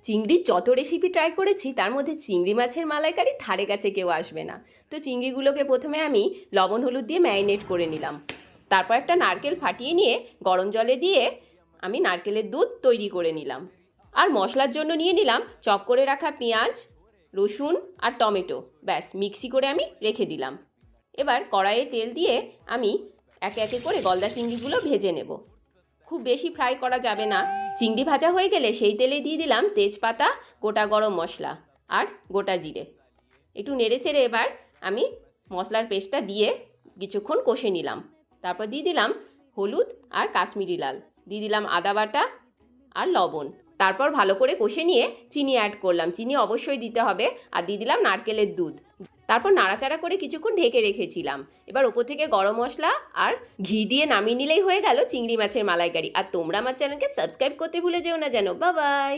চিংড়ির যত recipe try করেছি তার মধ্যে চিংড়ি মাছের মালাইকারি ধারে কাছে কেউ আসবে না। তো চিংড়িগুলোকে প্রথমে আমি লবণ হলুদ দিয়ে ম্যারিনেট করে নিলাম। তারপর একটা নারকেল ফাটিয়ে নিয়ে গরম জলে দিয়ে আমি নারকেলের দুধ তৈরি করে নিলাম। আর মশলার জন্য নিয়ে নিলাম চপ করে রাখা পেঁয়াজ, রসুন আর টমেটো। ব্যাস মিক্সি করে আমি রেখে দিলাম। এবার কড়াইয়ে তেল দিয়ে আমি একে একে করে গলদা চিংড়িগুলো ভেজে নেব। খুব বেশি ফ্রাই করা যাবে না। চিংড়ি ভাজা হয়ে গেলে সেই তেলে দিয়ে দিলাম তেজপাতা, গোটা গরম মশলা আর গোটা জিরে। একটু নেড়েচেড়ে এবার আমি মশলার পেস্টটা দিয়ে কিছুক্ষণ কষে নিলাম। তারপর দিয়ে দিলাম হলুদ আর কাশ্মীরি লাল, দিয়ে দিলাম আদা বাটা আর লবণ। তারপর ভালো করে কষে নিয়ে চিনি অ্যাড করলাম। চিনি অবশ্যই দিতে হবে। আর দিয়ে দিলাম নারকেলের দুধ। তারপর নাড়াচাড়া করে কিছুক্ষণ ঢেকে রেখেছিলাম। এবার ওপর থেকে গরম মশলা আর ঘি দিয়ে নামিয়ে নিলেই হয়ে গেল চিংড়ি মাছের মালাইকারি। আর তোমরা আমার চ্যানেলকে সাবস্ক্রাইব করতে ভুলে যেও না যেন। Bye bye.